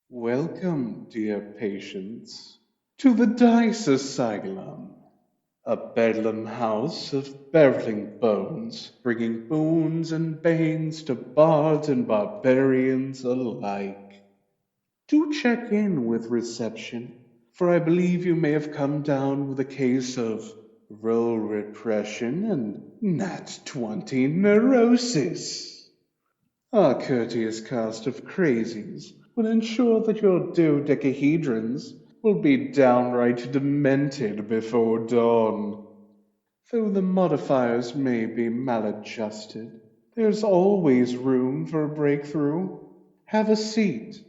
Welcome, dear patients, to the Dice Asylum, a bedlam house of beveling bones, bringing boons and banes to bards and barbarians alike. Do check in with reception, for I believe you may have come down with a case of role repression and Nat 20 neurosis. Our courteous cast of crazies will ensure that your dodecahedrons will be downright demented before dawn. Though the modifiers may be maladjusted, there's always room for a breakthrough. Have a seat,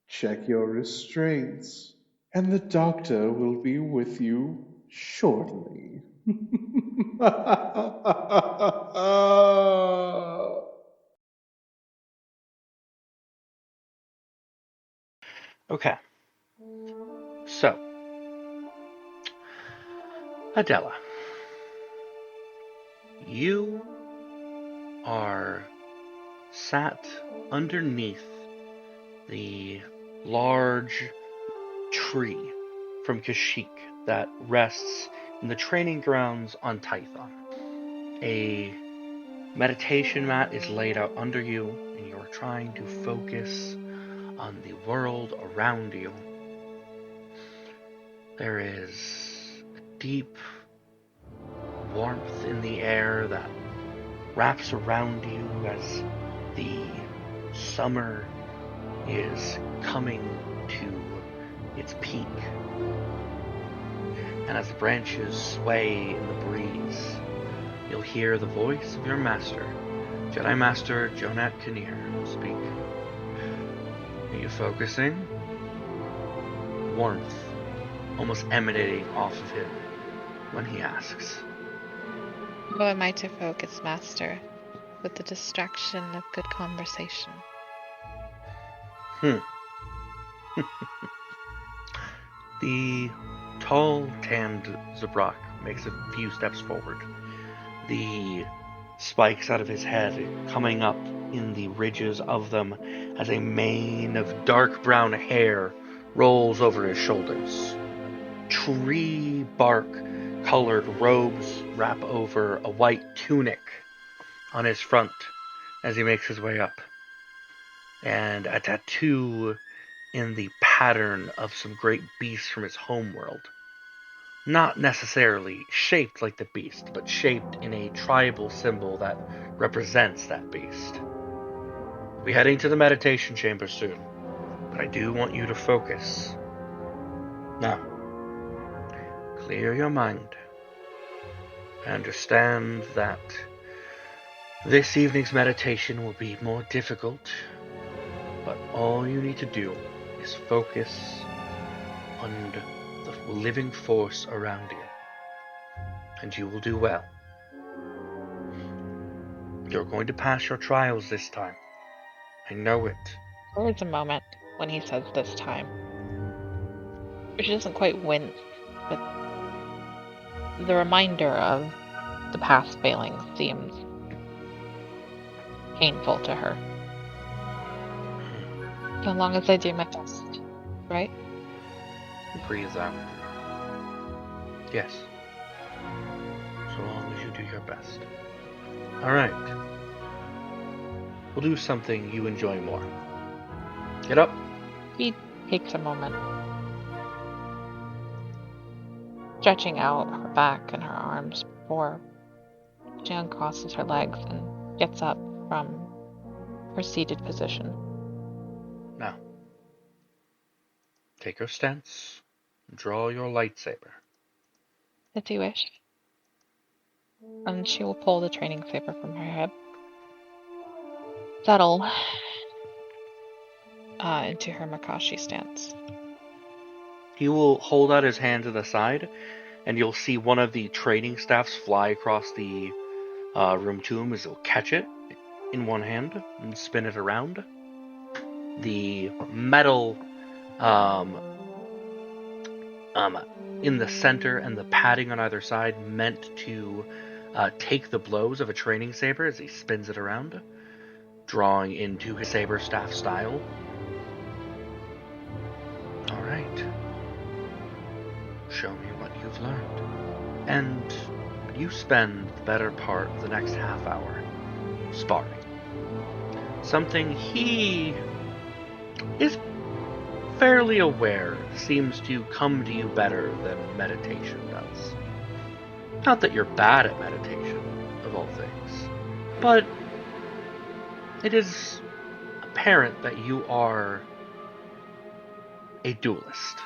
check your restraints, and the doctor will be with you shortly. Okay, so, Adela, you are sat underneath the large tree from Kashyyyk that rests in the training grounds on Tython. A meditation mat is laid out under you, and you are trying to focus on the world around you. There is a deep warmth in the air that wraps around you as the summer is coming to its peak. And as the branches sway in the breeze, you'll hear the voice of your master, Jedi Master Jonat Kinnear, speak. Are you focusing? Warmth almost emanating off of him when he asks. How am I to focus, Master, with the distraction of good conversation? The tall, tanned Zabrak makes a few steps forward. The spikes out of his head coming up in the ridges of them as a mane of dark brown hair rolls over his shoulders. Tree bark colored robes wrap over a white tunic on his front as he makes his way up, and a tattoo in the pattern of some great beasts from his homeworld. Not necessarily shaped like the beast, but shaped in a tribal symbol that represents that beast. We'll be heading to the meditation chamber soon, but I do want you to focus. Now, clear your mind. I understand that this evening's meditation will be more difficult, but all you need to do is focus on the living force around you, and you will do well. You're going to pass your trials this time. I know it. There's a moment when he says this time, where she doesn't quite wince, but the reminder of the past failings seems painful to her. So long as I do my best, right? Breathe out. Yes. So long as you do your best. Alright. We'll do something you enjoy more. Get up. He takes a moment, stretching out her back and her arms before she uncrosses her legs and gets up from her seated position. Now, take your stance and draw your lightsaber. If you wish. And she will pull the training saber from her hip, settle into her Makashi stance. He will hold out his hand to the side, and you'll see one of the training staffs fly across the room to him as he'll catch it in one hand and spin it around. The metal in the center and the padding on either side meant to take the blows of a training saber as he spins it around, drawing into his saber staff style. show me what you've learned. And you spend the better part of the next half hour sparring. Something he is fairly aware seems to come to you better than meditation does. Not that you're bad at meditation, of all things, but it is apparent that you are a duelist.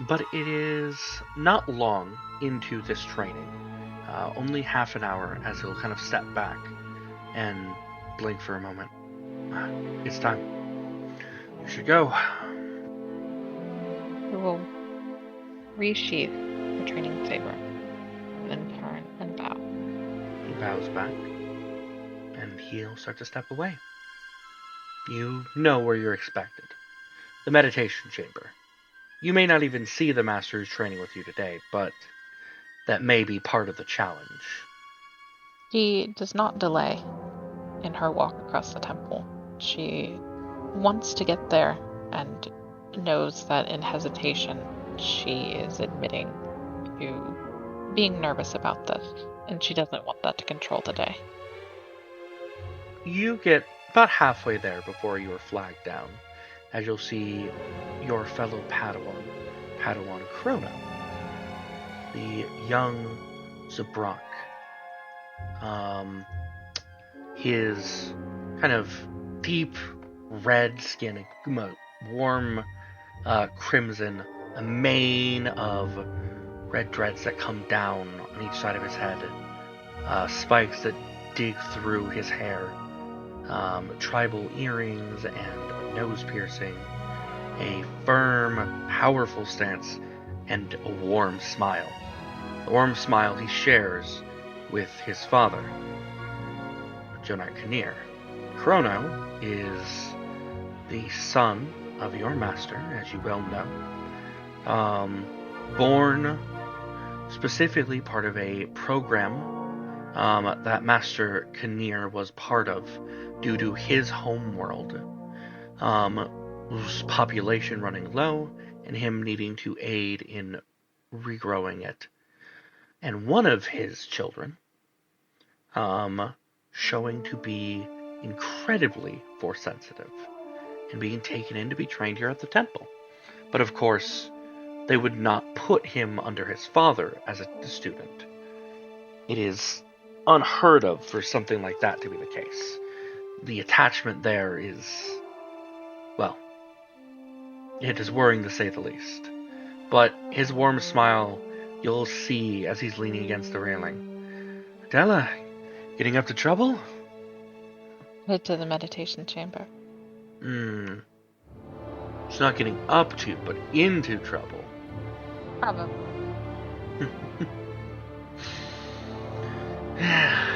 But it is not long into this training, only half an hour, as he'll kind of step back and blink for a moment. It's time. You should go. He will resheath the training saber, and then turn and bow. He bows back, and he'll start to step away. You know where you're expected. The meditation chamber. You may not even see the master who's training with you today, but that may be part of the challenge. She does not delay in her walk across the temple. She wants to get there and knows that in hesitation she is admitting to being nervous about this, and she doesn't want that to control the day. You get about halfway there before you are flagged down, as you'll see your fellow Padawan Chrono, the young Zabrak. His kind of deep red skin, warm crimson, a mane of red dreads that come down on each side of his head, spikes that dig through his hair, tribal earrings and nose piercing, a firm, powerful stance, and a warm smile. The warm smile he shares with his father, Jonar Kinnear. Chrono is the son of your master, as you well know. Born specifically part of a program that Master Kinnear was part of due to his homeworld, whose population running low and him needing to aid in regrowing it. And one of his children showing to be incredibly force sensitive and being taken in to be trained here at the temple. But of course, they would not put him under his father as a student. It is unheard of for something like that to be the case. The attachment there is, well, it is worrying to say the least. But his warm smile, you'll see as he's leaning against the railing. Adela, getting up to trouble? Head to the meditation chamber. She's not getting up to, but into trouble. Probably.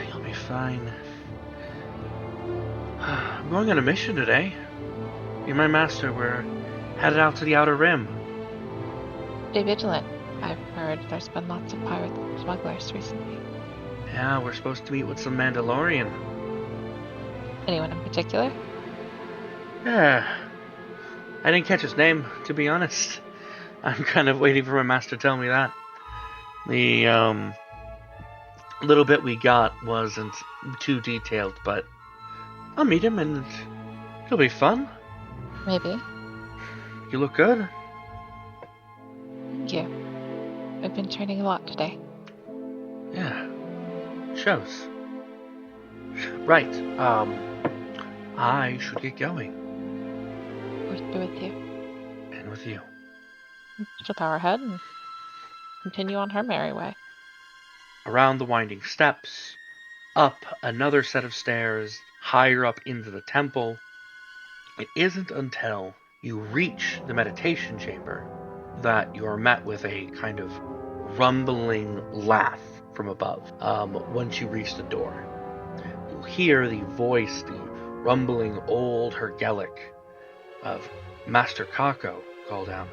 You'll be fine. I'm going on a mission today. Me and my master were headed out to the Outer Rim. Stay vigilant. I've heard there's been lots of pirate smugglers recently. Yeah, we're supposed to meet with some Mandalorian. Anyone in particular? Yeah. I didn't catch his name, to be honest. I'm kind of waiting for my master to tell me that. The little bit we got wasn't too detailed, but I'll meet him and it'll be fun. Maybe. You look good. Thank you. I've been training a lot today. Yeah. Shows. Right. I should get going. Force be with you. And with you. She'll power ahead and continue on her merry way. Around the winding steps, up another set of stairs, higher up into the temple. It isn't until you reach the meditation chamber that you're met with a kind of rumbling laugh from above. Once you reach the door, you'll hear the voice, the rumbling old Hergelic of Master Kako call down.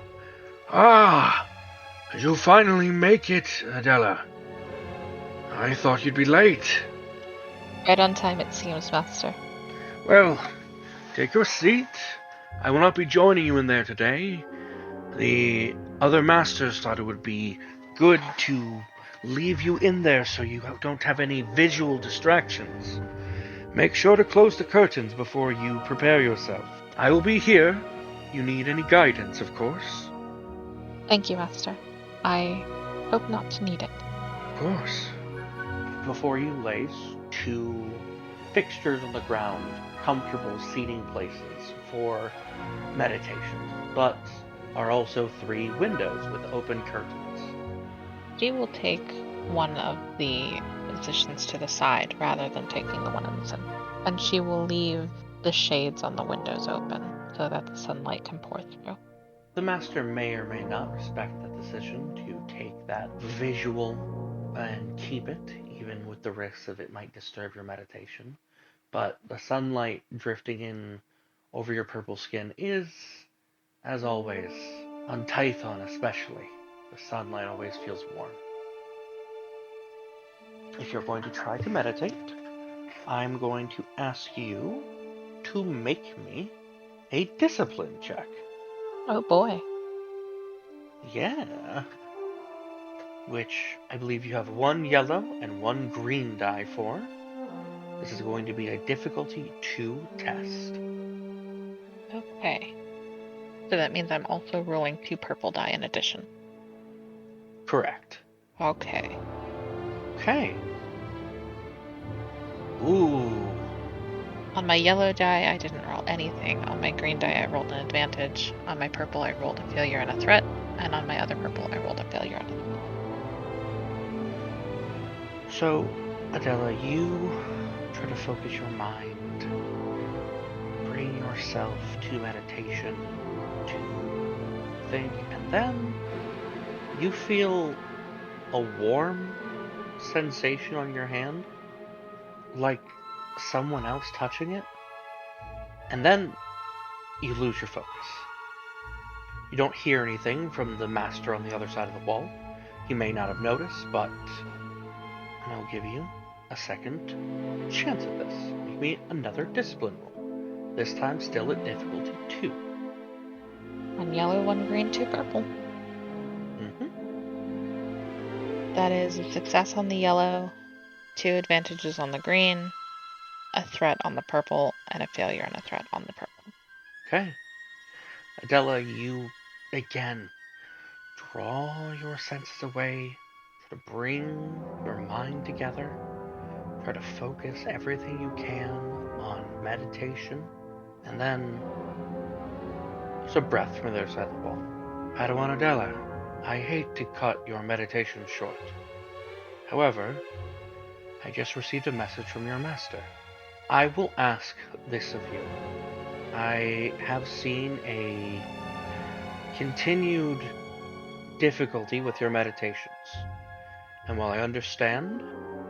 Ah! Did you finally make it, Adela? I thought you'd be late. Right on time, it seems, Master. Well, take your seat. I will not be joining you in there today. The other masters thought it would be good to leave you in there so you don't have any visual distractions. Make sure to close the curtains before you prepare yourself. I will be here. You need any guidance, of course. Thank you, Master. I hope not to need it. Of course. Before you lays two fixtures on the ground, comfortable seating places for meditation, but are also 3 windows with open curtains. She will take one of the positions to the side rather than taking the one in the center. And she will leave the shades on the windows open so that the sunlight can pour through. The master may or may not respect the decision to take that visual and keep it, even with the risks of it might disturb your meditation. But the sunlight drifting in over your purple skin is, as always, on Tython especially, the sunlight always feels warm. If you're going to try to meditate, I'm going to ask you to make me a discipline check. Oh boy. Yeah. Which I believe you have 1 yellow and 1 green die for. This is going to be a difficulty 2 test. Okay. So that means I'm also rolling 2 purple die in addition. Correct. Okay. Okay. Ooh. On my yellow die, I didn't roll anything. On my green die, I rolled an advantage. On my purple, I rolled a failure and a threat. And on my other purple, I rolled a failure and a threat. So, Adela, you try to focus your mind, bring yourself to meditation, to think, and then you feel a warm sensation on your hand, like someone else touching it, and then you lose your focus. You don't hear anything from the master on the other side of the wall. He may not have noticed, but I'll give you a second chance at this. Make me another discipline roll. This time still at difficulty 2. 1 yellow, 1 green, 2 purple. That is a success on the yellow, 2 advantages on the green, a threat on the purple, and a failure and a threat on the purple. Okay. Adela, you again draw your senses away, try to bring your mind together, try to focus everything you can on meditation, and then there's a breath from the other side of the wall. Padawan Adela, I hate to cut your meditation short. However, I just received a message from your master. I will ask this of you. I have seen a continued difficulty with your meditations. And while I understand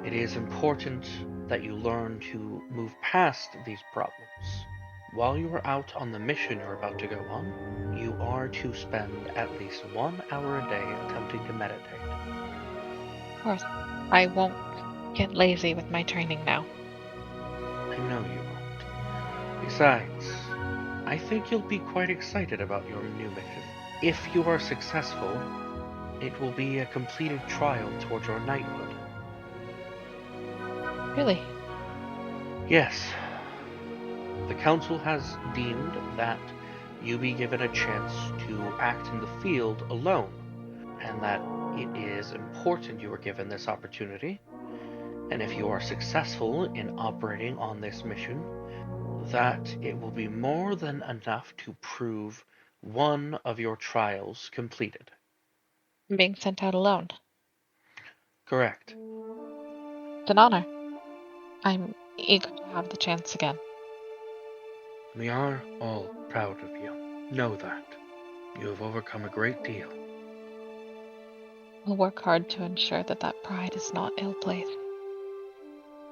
it is important that you learn to move past these problems, while you are out on the mission you're about to go on, you are to spend at least 1 hour a day attempting to meditate. Of course, I won't get lazy with my training now. I know you won't. Besides, I think you'll be quite excited about your new mission. If you are successful, it will be a completed trial towards your knighthood. Really? Yes. The council has deemed that you be given a chance to act in the field alone, and that it is important you are given this opportunity, and if you are successful in operating on this mission, that it will be more than enough to prove one of your trials completed. I'm being sent out alone. Correct. It's an honor. I'm eager to have the chance again. We are all proud of you. Know that. You have overcome a great deal. We'll work hard to ensure that that pride is not ill-placed.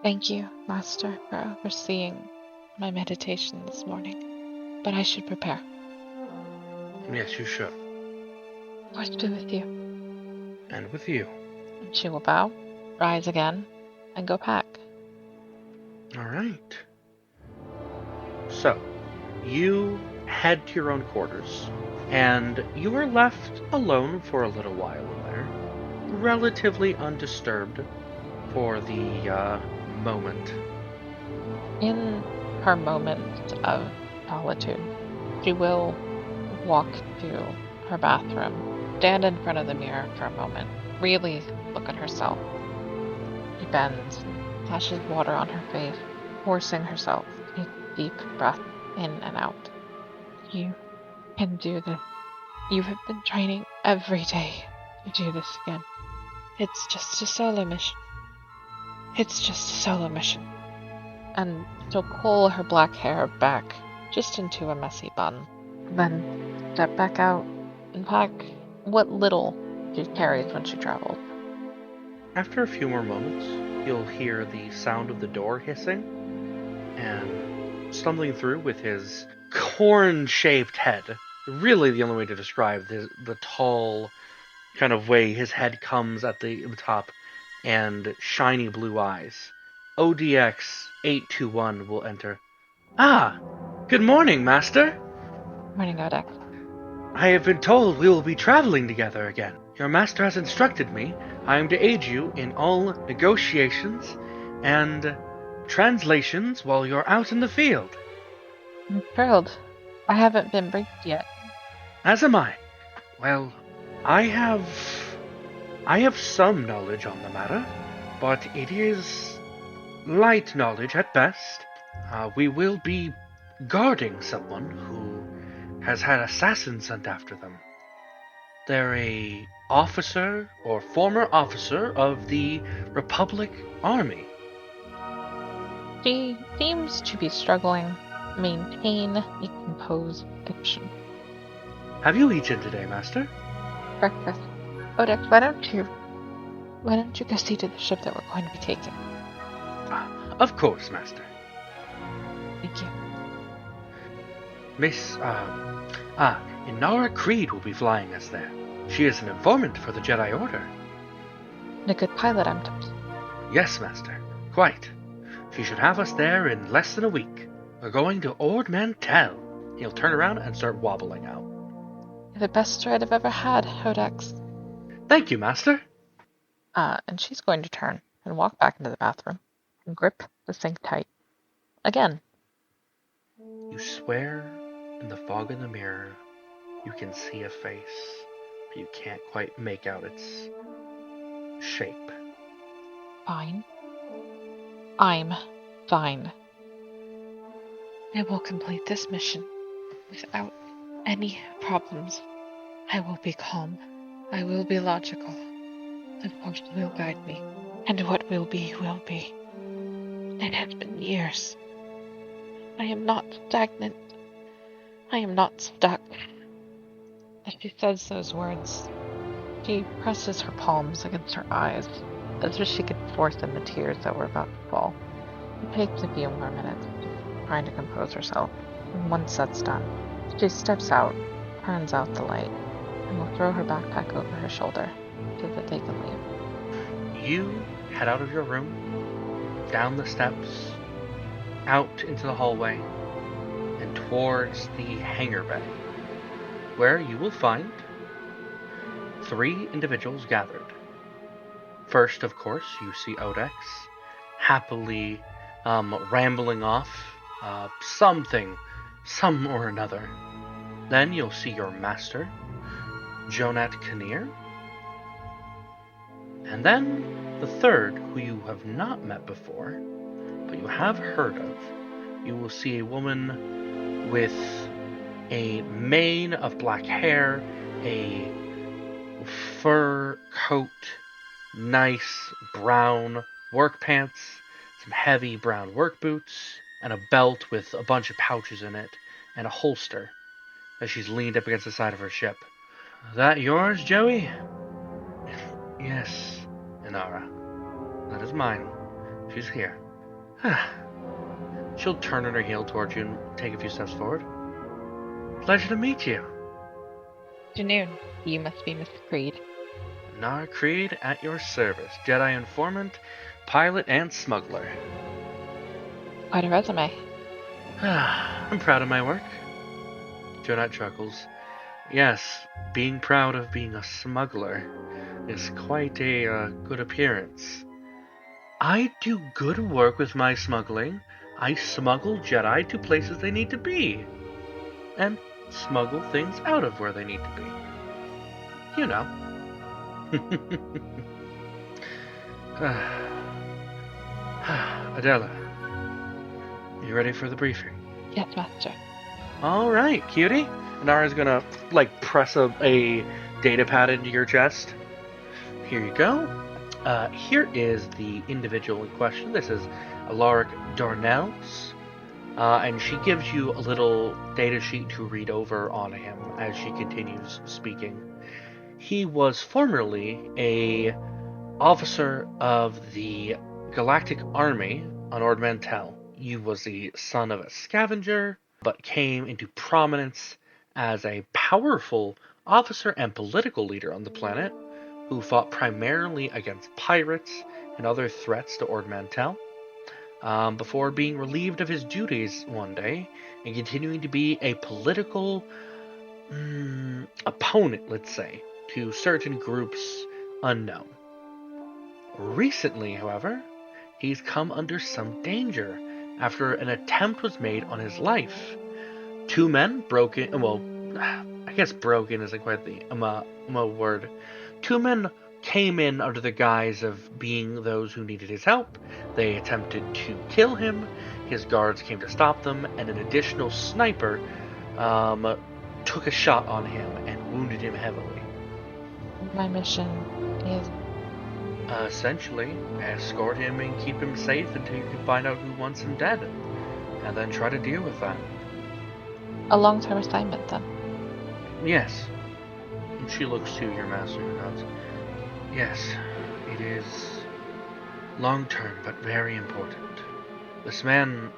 Thank you, Master, for overseeing my meditation this morning. But I should prepare. Yes, you should. Force be with you. And with you. And she will bow, rise again, and go pack. All right. So, you head to your own quarters, and you are left alone for a little while in there, relatively undisturbed for the moment. In her moment of solitude, she will walk to her bathroom, stand in front of the mirror for a moment, really look at herself. She bends, splashes water on her face, forcing herself to take a deep breath in and out. You can do this. You have been training every day to do this again. It's just a solo mission. It's just a solo mission. And she'll pull her black hair back just into a messy bun, then step back out and pack what little she carries when she travels. After a few more moments, you'll hear the sound of the door hissing, and stumbling through with his corn-shaped head. Really the only way to describe the tall kind of way his head comes at the top, and shiny blue eyes. ODX 821 will enter. Ah, good morning, Master. Morning, Odex. I have been told we will be traveling together again. Your master has instructed me I am to aid you in all negotiations and translations while you're out in the field. I'm thrilled. I haven't been briefed yet. As am I. Well, I have some knowledge on the matter, but it is light knowledge at best. We will be guarding someone who has had assassins sent after them. They're a officer or former officer of the Republic Army. She seems to be struggling to maintain a composed diction. Have you eaten today, Master? Breakfast. Odex, why don't you go see to the ship that we're going to be taking? Of course, Master. Thank you. Miss, Inara Creed will be flying us there. She is an informant for the Jedi Order. And a good pilot, I'm told. Yes, Master. Quite. She should have us there in less than a week. We're going to Ord Mantell. He'll turn around and start wobbling out. You're the best ride I've ever had, Odex. Thank you, Master. And she's going to turn and walk back into the bathroom and grip the sink tight. Again. You swear in the fog in the mirror you can see a face, but you can't quite make out its shape. Fine. I'm fine. I will complete this mission without any problems. I will be calm. I will be logical. The Force will guide me. And what will be, will be. It has been years. I am not stagnant. I am not stuck. As she says those words, she presses her palms against her eyes, as if she could force in the tears that were about to fall. It takes a few more minutes, trying to compose herself, and once that's done, she steps out, turns out the light, and will throw her backpack over her shoulder so that they can leave. You head out of your room, down the steps, out into the hallway, and towards the hangar bay, where you will find 3 individuals gathered. First, of course, you see Odex, happily rambling off some or another. Then you'll see your master, Jonat Kinnear. And then the third, who you have not met before, but you have heard of. You will see a woman with a mane of black hair, a fur coat, nice brown work pants, some heavy brown work boots, and a belt with a bunch of pouches in it, and a holster as she's leaned up against the side of her ship. That yours, Joey? Yes, Inara. That is mine. She's here. She'll turn on her heel towards you and take a few steps forward. Pleasure to meet you. Afternoon. You must be Miss Creed. Inara Creed at your service. Jedi informant, pilot, and smuggler. Quite a resume. I'm proud of my work. Jonette chuckles. Yes, being proud of being a smuggler is quite a good appearance. I do good work with my smuggling. I smuggle Jedi to places they need to be, and smuggle things out of where they need to be. You know. Adela, you ready for the briefing? Yes, Master. Alright, cutie. Nara's gonna, press a data pad into your chest. Here you go. Here is the individual in question. This is Alaric Darnell's. And she gives you a little data sheet to read over on him as she continues speaking. He was formerly a officer of the Galactic Army on Ord Mantell. He was the son of a scavenger, but came into prominence as a powerful officer and political leader on the planet who fought primarily against pirates and other threats to Ord Mantell, before being relieved of his duties one day and continuing to be a political opponent, let's say, to certain groups unknown. Recently, however, he's come under some danger after an attempt was made on his life. Two men broke in, well, I guess broken isn't quite the word. Two men came in under the guise of being those who needed his help. They attempted to kill him. His guards came to stop them, and an additional sniper took a shot on him and wounded him heavily. My mission is Essentially, escort him and keep him safe until you can find out who wants him dead, and then try to deal with that. a long-term assignment, then. Yes. And she looks to your master and nods. Yes, it is long-term, but very important. This man,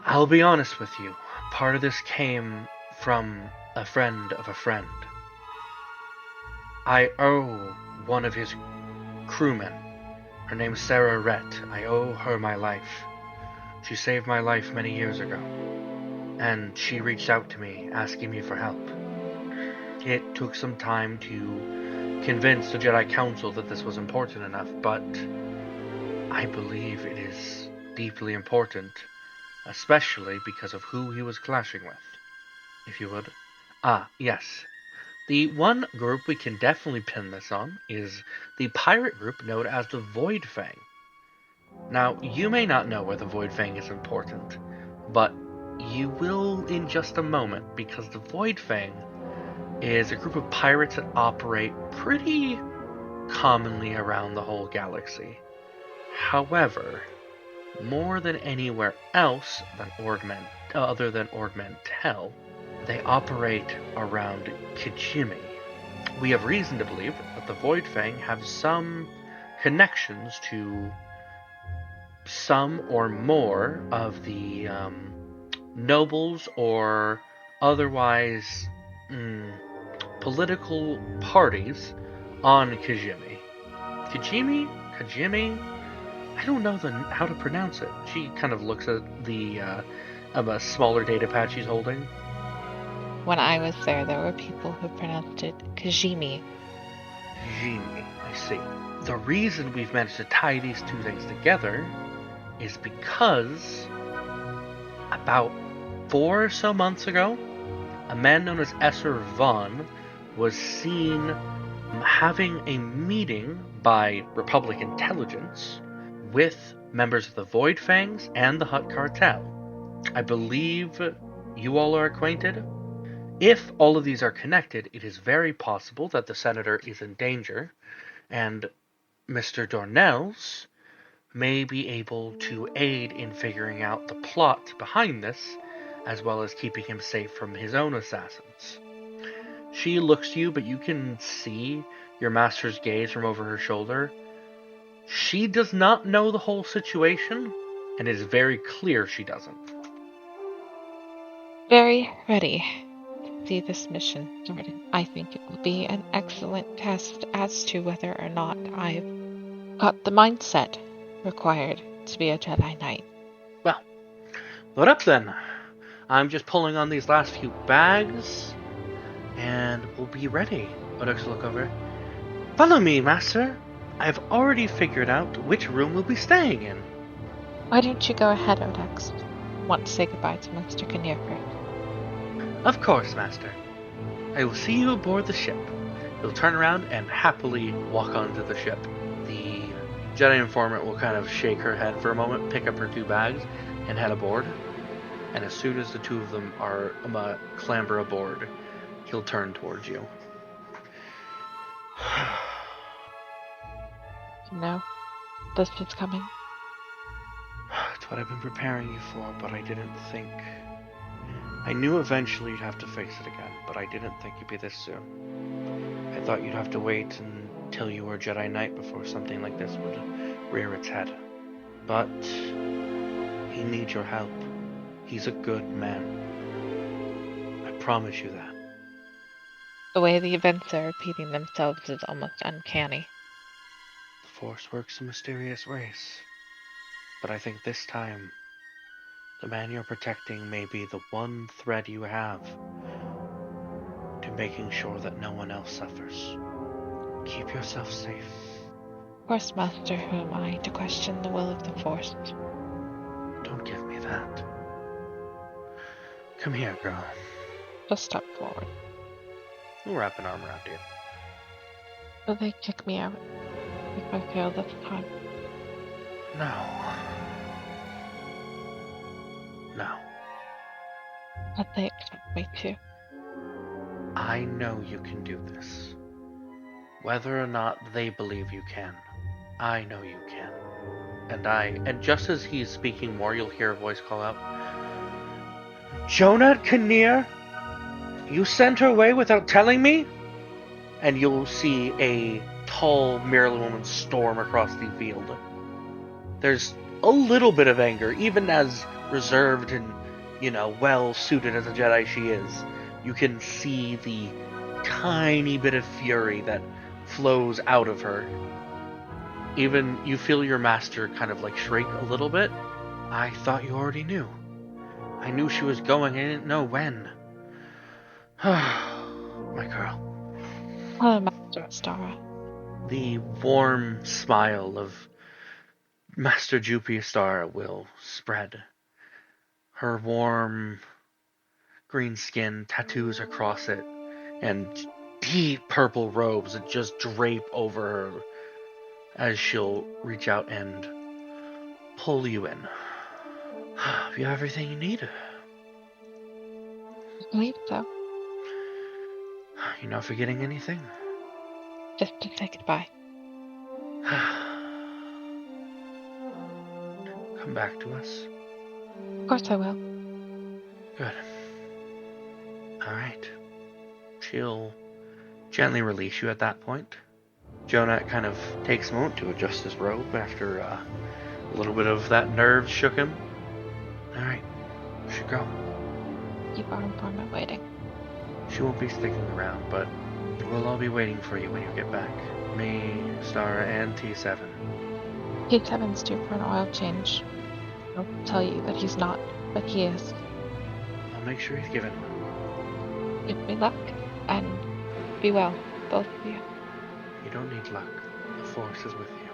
I'll be honest with you, part of this came from a friend of a friend. I owe one of his crewmen. Her name's Sarah Rhett. I owe her my life. She saved my life many years ago, and she reached out to me asking me for help. It took some time to convince the Jedi Council that this was important enough, but I believe it is deeply important, especially because of who he was clashing with, if you would. Yes. The one group we can definitely pin this on is the pirate group known as the Void Fang. Now, you may not know why the Void Fang is important, but you will in just a moment, because the Void Fang is a group of pirates that operate pretty commonly around the whole galaxy. However, more than anywhere else other than Ord Mantell, they operate around Kijimi. We have reason to believe that the Void Fang have some connections to some or more of the nobles or otherwise political parties on Kijimi. Kijimi? I don't know how to pronounce it. She kind of looks at the a smaller data pad she's holding. When I was there were people who pronounced it Kajimi. Kijimi, I see. The reason we've managed to tie these two things together is because about 4 or so months ago, a man known as Esser Vaughn was seen having a meeting by Republic intelligence with members of the Void Fangs and the Hutt Cartel. I believe you all are acquainted. If all of these are connected, it is very possible that the Senator is in danger, and Mr. Dornell's may be able to aid in figuring out the plot behind this, as well as keeping him safe from his own assassins. She looks to you, but you can see your master's gaze from over her shoulder. She does not know the whole situation, and it is very clear she doesn't. Very ready to see this mission started. I think it will be an excellent test as to whether or not I've got the mindset required to be a Jedi Knight. Well, load up then. I'm just pulling on these last few bags, and we'll be ready. Odex will look over. Follow me, Master. I've already figured out which room we'll be staying in. Why don't you go ahead, Odex? Want to say goodbye to Master Kinnear first. Of course, Master. I will see you aboard the ship. He'll turn around and happily walk onto the ship. The Jedi informant will kind of shake her head for a moment, pick up her 2 bags, and head aboard. And as soon as the 2 of them are clamber aboard, he'll turn towards you. You know, this is coming. It's what I've been preparing you for, but I didn't think... I knew eventually you'd have to face it again, but I didn't think it'd be this soon. I thought you'd have to wait until you were Jedi Knight before something like this would rear its head. But he needs your help. He's a good man. I promise you that. The way the events are repeating themselves is almost uncanny. The Force works in mysterious ways. But I think this time, the man you're protecting may be the one thread you have to making sure that no one else suffers. Keep yourself safe. Of course, Master, who am I to question the will of the Force? Don't give me that. Come here, girl. Just step forward. We'll wrap an arm around you. Will they kick me out if I fail this time? No. No. But they expect me to. I know you can do this. Whether or not they believe you can, I know you can. And just as he's speaking more, you'll hear a voice call out, Jonah Kinnear? You sent her away without telling me? And you'll see a tall, Maryland woman storm across the field. There's a little bit of anger, even as reserved and, well-suited as a Jedi she is. You can see the tiny bit of fury that flows out of her. Even you feel your master kind of shrink a little bit. I thought you already knew. I knew she was going, I didn't know when. My girl. Hello, Master Astara. The warm smile of Master Jupi Astara will spread. Her warm green skin, tattoos across it, and deep purple robes that just drape over her as she'll reach out and pull you in. You have everything you need. I believe so. You're not forgetting anything? Just to say goodbye. Come back to us. Of course I will. Good. Alright. She'll gently release you at that point. Jonah kind of takes a moment to adjust his robe after a little bit of that nerve shook him. Alright. You should go. Keep our informant waiting. She won't be sticking around, but we'll all be waiting for you when you get back. Me, Stara, and T7. T7's due for an oil change. I'll tell you that he's not, but he is. I'll make sure he's given one. Wish me luck, and be well, both of you. You don't need luck. The Force is with you.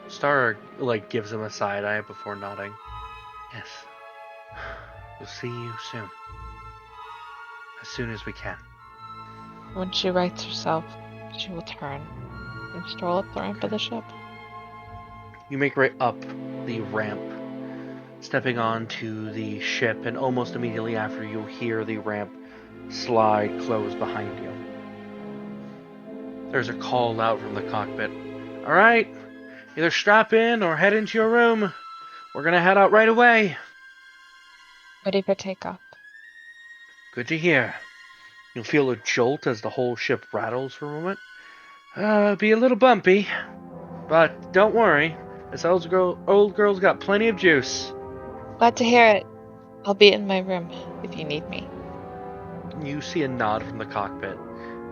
Stara, gives him a side eye before nodding. Yes. We'll see you soon. As soon as we can. When she rights herself, she will turn and stroll up the ramp of the ship. You make right up the ramp, stepping onto the ship, and almost immediately after you'll hear the ramp slide close behind you. There's a call out from the cockpit. Alright, either strap in or head into your room. We're gonna head out right away. Ready for takeoff. Good to hear. You'll feel a jolt as the whole ship rattles for a moment. Be a little bumpy. But don't worry. This old girl's got plenty of juice. Glad to hear it. I'll be in my room if you need me. You see a nod from the cockpit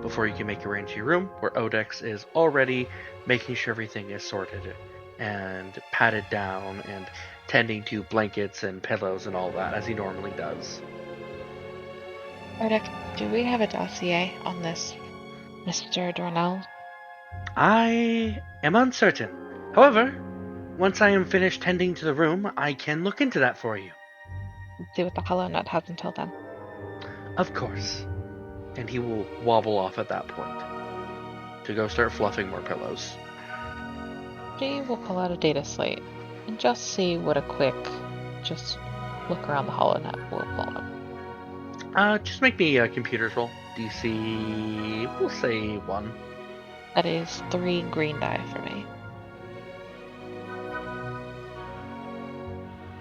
before you can make your way into your room, where Odex is already making sure everything is sorted and patted down and tending to blankets and pillows and all that, as he normally does. Ardex, do we have a dossier on this Mr. Dornell? I am uncertain. However, once I am finished tending to the room, I can look into that for you. See what the Hollow Nut has until then. Of course. And he will wobble off at that point to go start fluffing more pillows. She will pull out a data slate and just see what a quick, just look around the Hollow Nut will pull up. Just make me a computer's roll. DC, we'll say 1. That is 3 green die for me.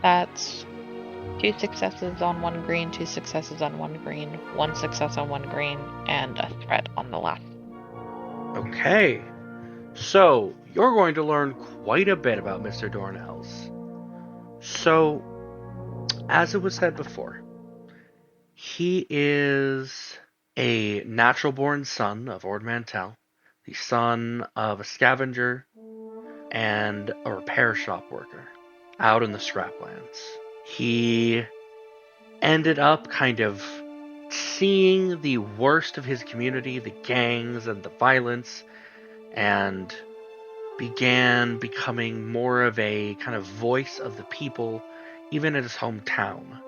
That's 2 successes on 1 green, 2 successes on 1 green, 1 success on 1 green, and a threat on the last. Okay. So, you're going to learn quite a bit about Mr. Dornell's. So, as it was said before, he is a natural-born son of Ord Mantell, the son of a scavenger and a repair shop worker out in the scraplands. He ended up kind of seeing the worst of his community, the gangs and the violence, and began becoming more of a kind of voice of the people, even in his hometown.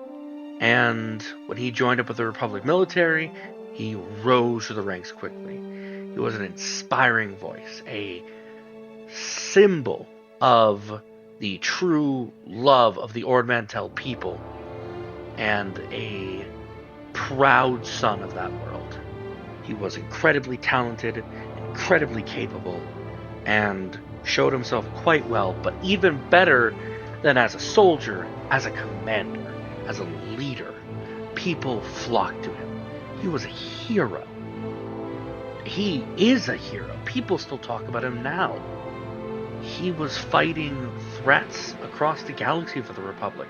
And when he joined up with the Republic military, he rose through the ranks quickly. He was an inspiring voice, a symbol of the true love of the Ord Mantell people, and a proud son of that world. He was incredibly talented, incredibly capable, and showed himself quite well, but even better than as a soldier, as a commander, as a leader. People flocked to him. He was a hero. He is a hero. People still talk about him now. He was fighting threats across the galaxy for the Republic,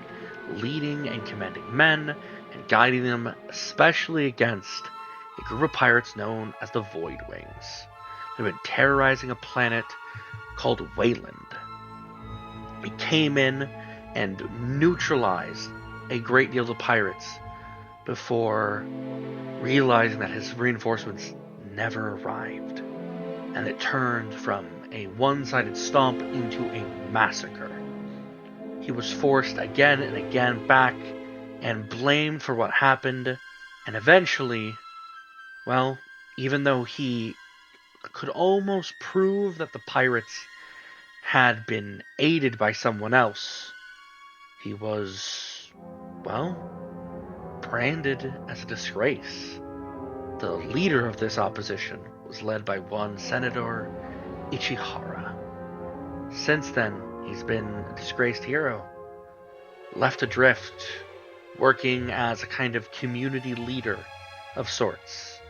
leading and commanding men and guiding them, especially against a group of pirates known as the Void Wings. They've been terrorizing a planet called Wayland. He came in and neutralized a great deal of pirates before realizing that his reinforcements never arrived, and it turned from a one-sided stomp into a massacre. He was forced again and again back and blamed for what happened, and eventually, well, even though he could almost prove that the pirates had been aided by someone else, he was, well, branded as a disgrace. The leader of this opposition was led by one Senator Ichihara. Since then, he's been a disgraced hero, left adrift, working as a kind of community leader of sorts.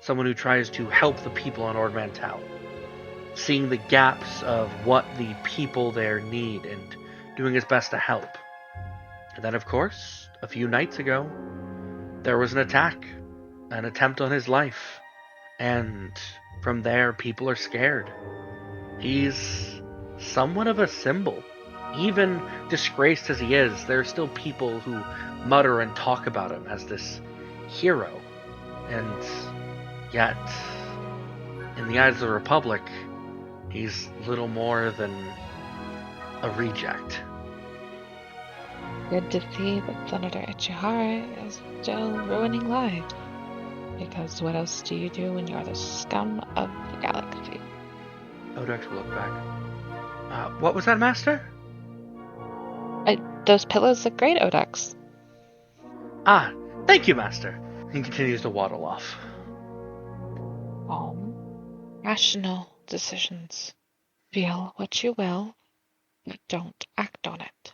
Someone who tries to help the people on Ord Mantell, seeing the gaps of what the people there need and doing his best to help. And then, of course, a few nights ago, there was an attack, an attempt on his life. And from there, people are scared. He's somewhat of a symbol. Even disgraced as he is, there are still people who mutter and talk about him as this hero. And yet, in the eyes of the Republic, he's little more than a reject. Good to see that Senator Ichihara is still ruining lives. Because what else do you do when you're the scum of the galaxy? Odex will look back. What was that, Master? Those pillows look great, Odex. Ah, thank you, Master. He continues to waddle off. Rational decisions. Feel what you will, but don't act on it.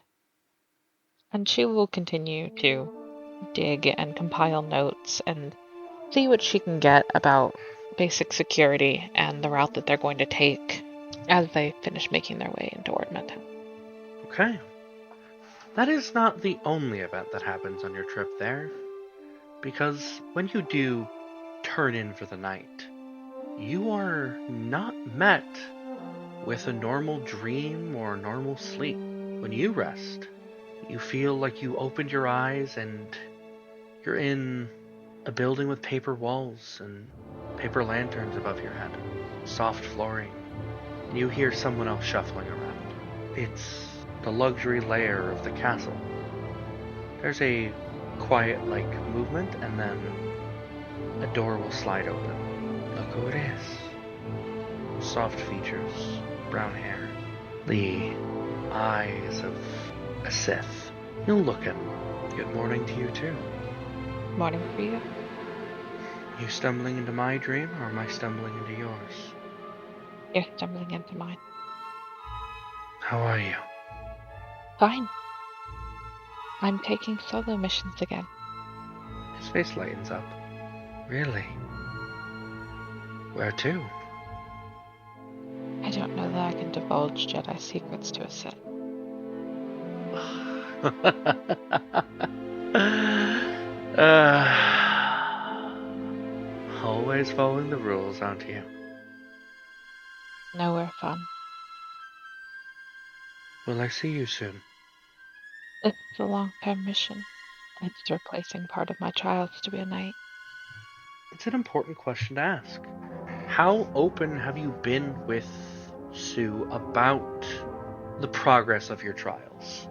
And she will continue to dig and compile notes and see what she can get about basic security and the route that they're going to take as they finish making their way into Ord Mantell. Okay. That is not the only event that happens on your trip there, because when you do turn in for the night, you are not met with a normal dream or normal sleep. When you rest, you feel like you opened your eyes and you're in A building with paper walls and paper lanterns above your head. Soft flooring. And you hear someone else shuffling around. It's the luxury lair of the castle. There's a quiet, movement, and then a door will slide open. Look who it is. Soft features, brown hair, the eyes of a Sith. You'll look at him. Good morning to you, too. Morning for you. You stumbling into my dream, or am I stumbling into yours? You're stumbling into mine. How are you? Fine. I'm taking solo missions again. His face lightens up. Really? Where to? I don't know that I can divulge Jedi secrets to a Sith. Always following the rules, aren't you? Nowhere fun. Will I see you soon? It's a long-term mission. It's replacing part of my trials to be a knight. It's an important question to ask. How open have you been with Sue about the progress of your trials?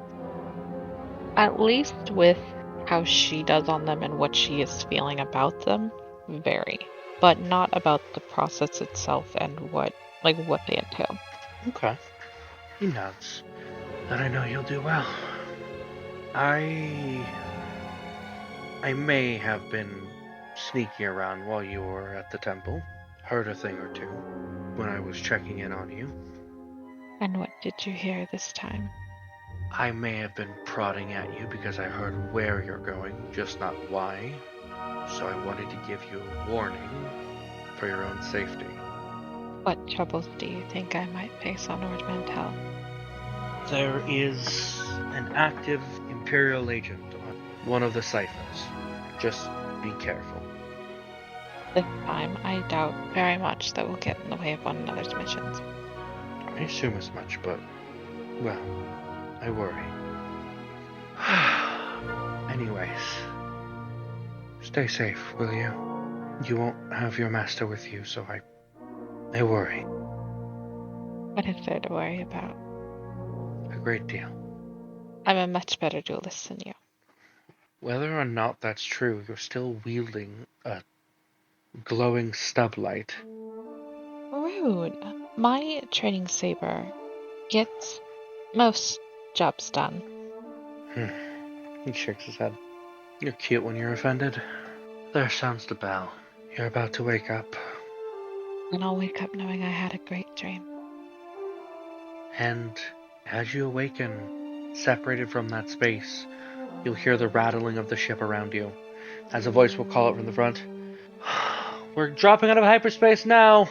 At least with how she does on them and what she is feeling about them, very. But not about the process itself and what they entail. Okay. He nods. Then I know you'll do well. I may have been sneaking around while you were at the temple. Heard a thing or two when I was checking in on you. And what did you hear this time? I may have been prodding at you because I heard where you're going, just not why. So I wanted to give you a warning for your own safety. What troubles do you think I might face on Ord Mantell? There is an active Imperial agent on one of the ciphers. Just be careful. This time, I doubt very much that we'll get in the way of one another's missions. I assume as much, but, well, I worry. Anyways, stay safe, will you? You won't have your master with you, so I worry. What is there to worry about? A great deal. I'm a much better duelist than you. Whether or not that's true, you're still wielding a glowing stub light. Rude. My training saber gets most jobs done. He shakes his head. You're cute when you're offended. There sounds the bell. You're about to wake up. And I'll wake up knowing I had a great dream. And as you awaken, separated from that space, you'll hear the rattling of the ship around you, as a voice will call out from the front. We're dropping out of hyperspace now!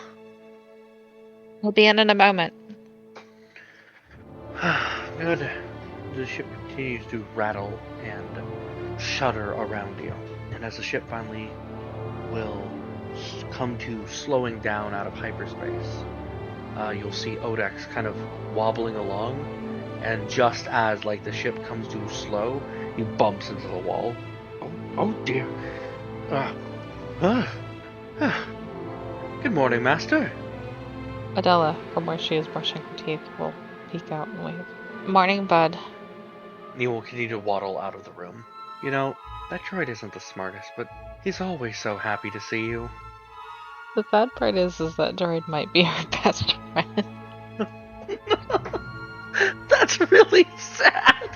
We'll be in a moment. Good. The ship continues to rattle and shudder around you. And as the ship finally will come to slowing down out of hyperspace, you'll see Odex kind of wobbling along, and just as the ship comes to slow, he bumps into the wall. Oh dear. Good morning, Master. Adela, from where she is brushing her teeth, will peek out and wave. Morning, bud. Neil will continue to waddle out of the room. You know, that droid isn't the smartest, but he's always so happy to see you. The sad part is that droid might be her best friend. That's really sad.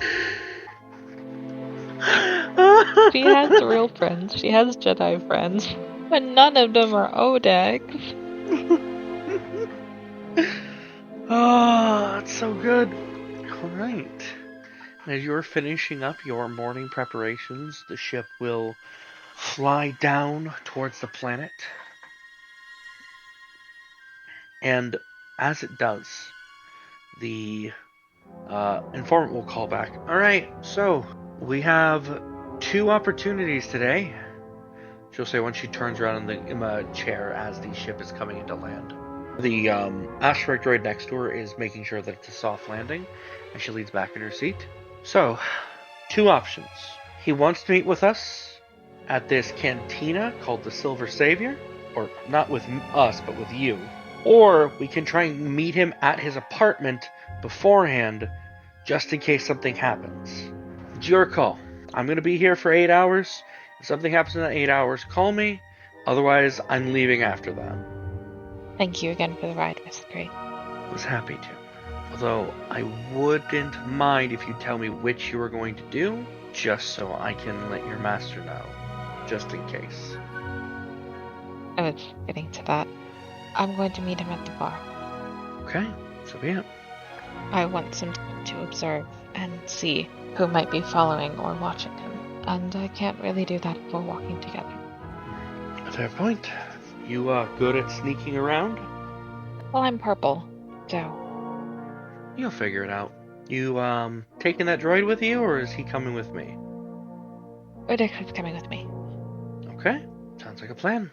She has real friends. She has Jedi friends. But none of them are Odex. Oh, that's so good. Alright. As you're finishing up your morning preparations, the ship will fly down towards the planet. And as it does, the informant will call back. Alright, so we have 2 opportunities today. She'll say once she turns around in the chair as the ship is coming into land. The asteroid droid next to her is making sure that it's a soft landing, and she leans back in her seat. So, 2 options. He wants to meet with us, at this cantina called the Silver Savior, or not with us, but with you. Or we can try and meet him at his apartment beforehand, just in case something happens. It's your call. I'm going to be here for 8 hours. If something happens in that 8 hours, call me. Otherwise, I'm leaving after that. Thank you again for the ride, Miss Grey. I was happy to. Although, I wouldn't mind if you tell me which you are going to do, just so I can let your master know. Just in case. I was getting to that. I'm going to meet him at the bar. Okay, so be it. I want some time to observe and see who might be following or watching him, and I can't really do that if we're walking together. Fair point. You good at sneaking around? Well, I'm purple, so You'll figure it out. You taking that droid with you, or is he coming with me? Odek's coming with me. Okay, sounds like a plan.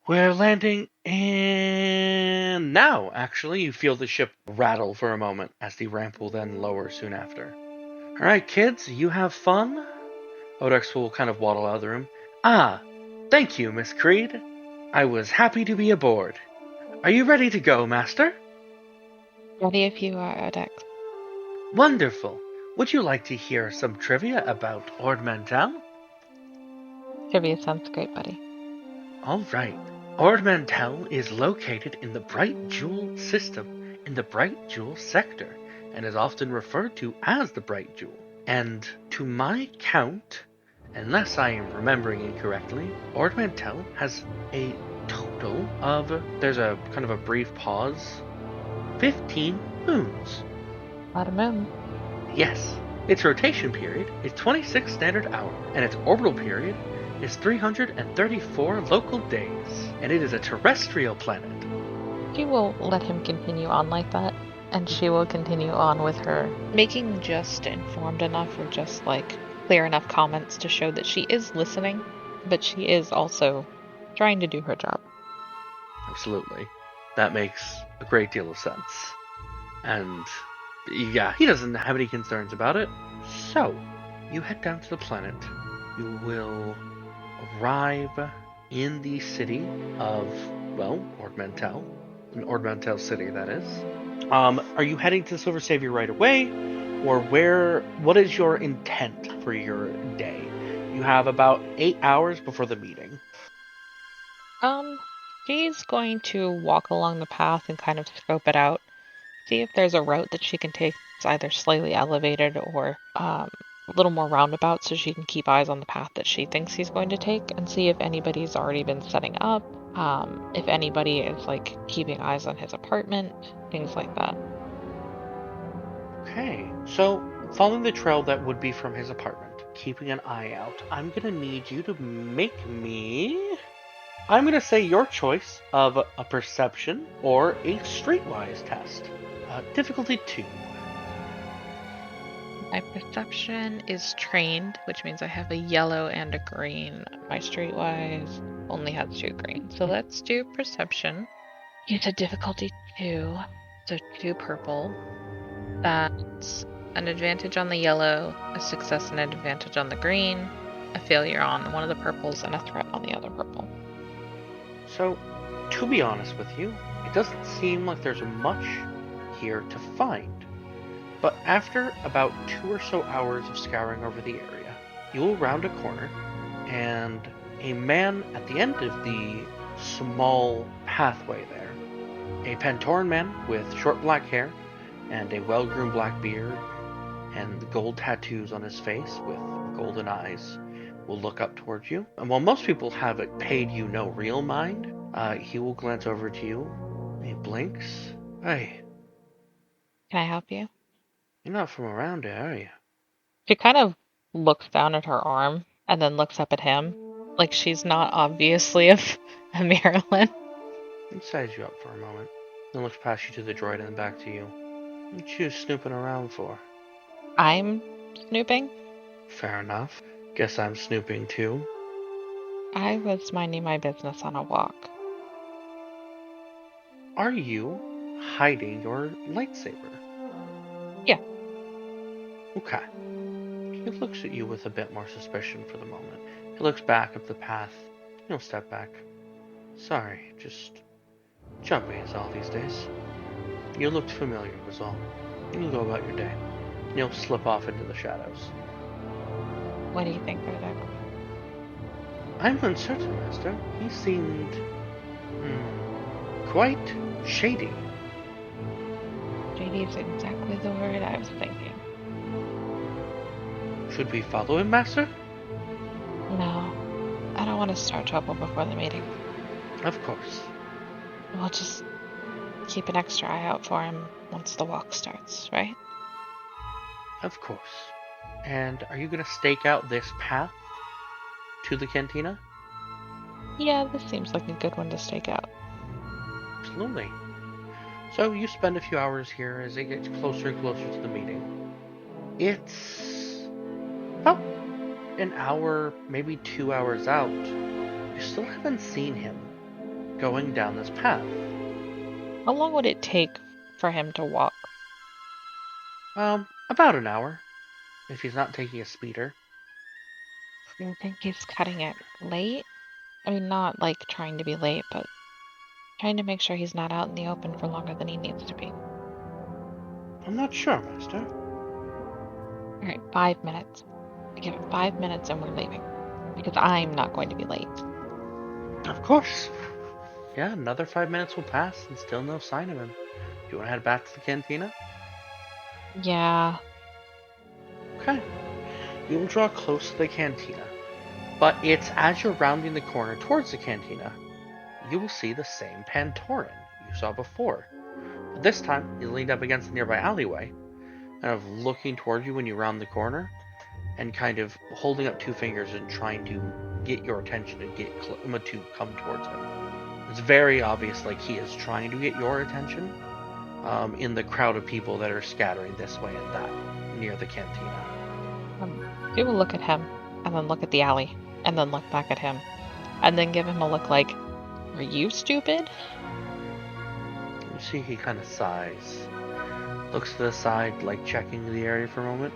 We're landing, and now, actually, you feel the ship rattle for a moment as the ramp will then lower soon after. Alright, kids, you have fun? Odex will kind of waddle out of the room. Ah, thank you, Miss Creed. I was happy to be aboard. Are you ready to go, Master? Ready if you are, Odex. Wonderful. Would you like to hear some trivia about Ord Mantell? Trivia sounds great, buddy. All right. Ord Mantell is located in the Bright Jewel system, in the Bright Jewel sector, and is often referred to as the Bright Jewel. And to my count, unless I am remembering incorrectly, Ord Mantell has a total of, there's a kind of a brief pause, 15 moons. A lot of moon. Yes. Its rotation period is 26 standard hours, and its orbital period is 334 local days, and it is a terrestrial planet. She will let him continue on like that, and she will continue on with her making just informed enough or just like clear enough comments to show that she is listening, but she is also trying to do her job. Absolutely. That makes a great deal of sense. And yeah, he doesn't have any concerns about it. So, you head down to the planet. You will arrive in the city of, well, Ord Mantell. In Ord Mantell City, that is. Are you heading to Silver Savior right away? Or what is your intent for your day? You have about 8 hours before the meeting. She's going to walk along the path and kind of scope it out. See if there's a route that she can take that's either slightly elevated or a little more roundabout so she can keep eyes on the path that she thinks he's going to take and see if anybody's already been setting up, if anybody is like keeping eyes on his apartment, things like that. Okay, so following the trail that would be from his apartment, keeping an eye out, I'm gonna need you to make me... I'm gonna say your choice of a perception or a streetwise test. Difficulty 2. My perception is trained, which means I have a yellow and a green. My streetwise only has 2 green. So let's do perception. It's a difficulty 2, so 2 purple. That's an advantage on the yellow, a success and an advantage on the green, a failure on one of the purples, and a threat on the other purple. So, to be honest with you, it doesn't seem like there's much here to find. But after about 2 or so hours of scouring over the area, you will round a corner, and a man at the end of the small pathway there, a Pantoran man with short black hair and a well-groomed black beard and gold tattoos on his face with golden eyes, will look up towards you. And while most people have paid you no real mind, he will glance over to you. He blinks. Hey. Can I help you? You're not from around here, are you? She kind of looks down at her arm and then looks up at him. Like she's not obviously of Maryland. He size you up for a moment, then looks past you to the droid and then back to you. What you snooping around for? I'm snooping? Fair enough. Guess I'm snooping too. I was minding my business on a walk. Are you hiding your lightsaber? Yeah. Okay. He looks at you with a bit more suspicion for the moment. He looks back up the path. He'll step back. Sorry, just jumping is all these days. You looked familiar was all. You go about your day. You'll slip off into the shadows. What do you think, Verdict? I'm uncertain, Master. He seemed quite shady. Shady is exactly the word I was thinking. Should we follow him, Master? No, I don't want to start trouble before the meeting. Of course. We'll just keep an extra eye out for him once the walk starts, right? Of course. And are you going to stake out this path to the cantina? Yeah, this seems like a good one to stake out. Absolutely. So you spend a few hours here as it gets closer and closer to the meeting. It's about an hour, maybe 2 hours out. You still haven't seen him going down this path. How long would it take for him to walk? About an hour, if he's not taking a speeder. Do you think he's cutting it late? I mean, not like trying to be late, but trying to make sure he's not out in the open for longer than he needs to be. I'm not sure, Master. Alright, 5 minutes. I give it 5 minutes and we're leaving. Because I'm not going to be late. Of course. Yeah, another 5 minutes will pass and still no sign of him. Do you want to head back to the cantina? Yeah. Okay. You will draw close to the cantina. But it's as you're rounding the corner towards the cantina, you will see the same Pantoran you saw before. But this time, he leaned up against the nearby alleyway, kind of looking toward you when you round the corner, and kind of holding up two fingers and trying to get your attention and get to come towards him. It's very obvious, like he is trying to get your attention in the crowd of people that are scattering this way and that near the cantina. We will look at him, and then look at the alley, and then look back at him, and then give him a look like, are you stupid? You see he kind of sighs, looks to the side, like checking the area for a moment,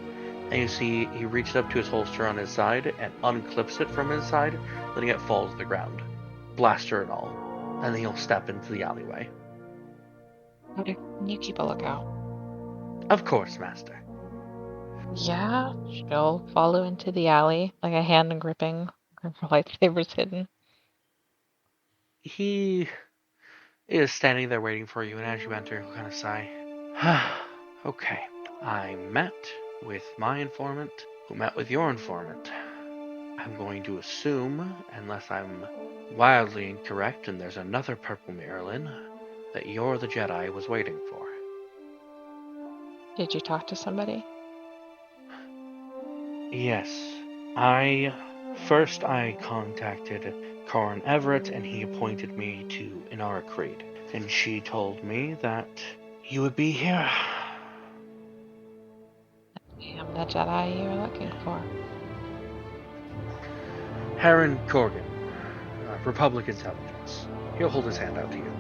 and you see he reaches up to his holster on his side and unclips it from his side, letting it fall to the ground, blaster and all, and then he'll step into the alleyway. Okay, you keep a lookout. Of course, Master. Yeah, she'll follow into the alley, like a hand gripping, her lightsaber's hidden. He is standing there waiting for you, and as you enter, he'll kind of sigh. Okay, I met with my informant, who met with your informant. I'm going to assume, unless I'm wildly incorrect and there's another purple Merlin, that you're the Jedi I was waiting for. Did you talk to somebody? Yes. I contacted Corin Everett, and he appointed me to Inara Creed. And she told me that you would be here. I am the Jedi you're looking for. Heron Corgan, Republic Intelligence. He'll hold his hand out to you.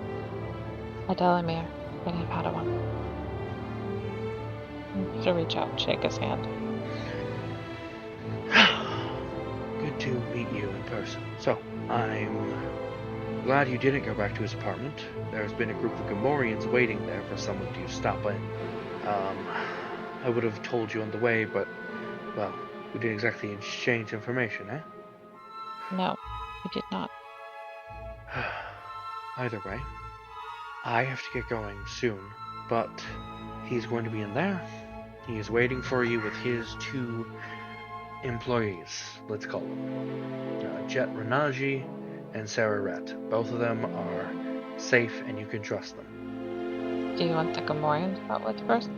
Adela, bringing Padawan. She'll reach out and shake his hand. Good to meet you in person. So, I'm glad you didn't go back to his apartment. There's been a group of Gamorreans waiting there for someone to stop in. I would have told you on the way, but, well, we didn't exactly exchange information, eh? No, we did not. Either way, I have to get going soon, but he's going to be in there. He is waiting for you with his two employees, let's call them. Jet Renaji and Sarah Rhett. Both of them are safe and you can trust them. Do you want the Gamorreans out with first?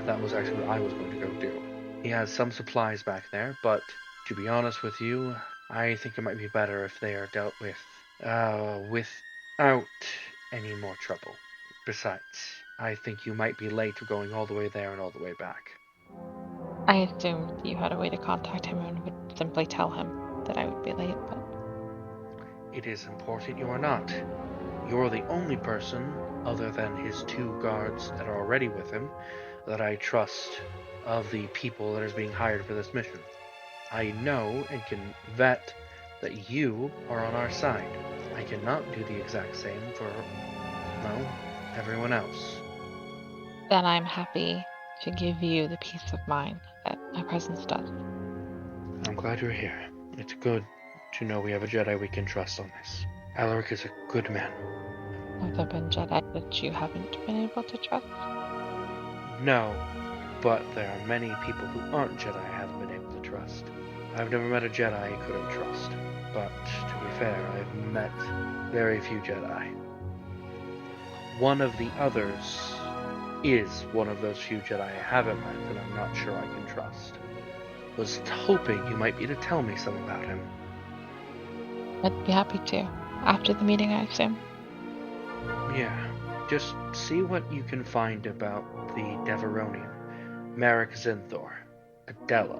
That was actually what I was going to go do. He has some supplies back there, but to be honest with you, I think it might be better if they are dealt with without any more trouble. Besides, I think you might be late going all the way there and all the way back. I assumed you had a way to contact him and would simply tell him that I would be late, but... It is important you are not. You're the only person, other than his two guards that are already with him, that I trust of the people that is being hired for this mission. I know and can vet that you are on our side. I cannot do the exact same for, well, everyone else. Then I'm happy to give you the peace of mind that my presence does. I'm glad you're here. It's good to know we have a Jedi we can trust on this. Alaric is a good man. Have there been Jedi that you haven't been able to trust? No, but there are many people who aren't Jedi I haven't been able to trust. I've never met a Jedi I couldn't trust. But, to be fair, I've met very few Jedi. One of the others is one of those few Jedi I haven't met and I'm not sure I can trust. Was hoping you might be to tell me some about him. I'd be happy to. After the meeting, I assume? Yeah, just see what you can find about the Deveronian, Merrick Zinthor, Adela.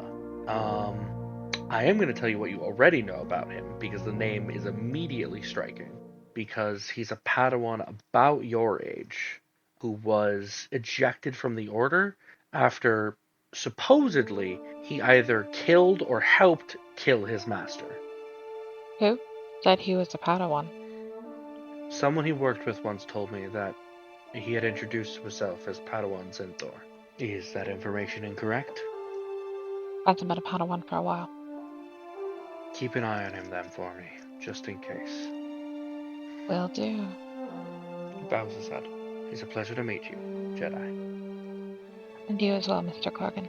I am going to tell you what you already know about him, because the name is immediately striking. Because he's a Padawan about your age, who was ejected from the Order after, supposedly, he either killed or helped kill his master. Who? Said he was a Padawan. Someone he worked with once told me that he had introduced himself as Padawan Zinthor. Is that information incorrect? Hasn't been a Padawan for a while. Keep an eye on him then for me, just in case. Will do. He bows his head. It's a pleasure to meet you, Jedi. And you as well, Mr. Corgan.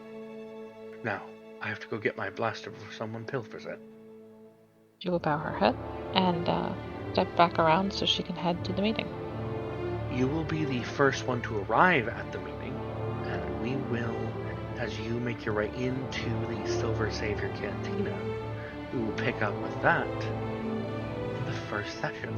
Now, I have to go get my blaster before someone pilfers it. She will bow her head and step back around so she can head to the meeting. You will be the first one to arrive at the meeting, and we will, as you make your way into the Silver Savior Cantina, we will pick up with that in the first session.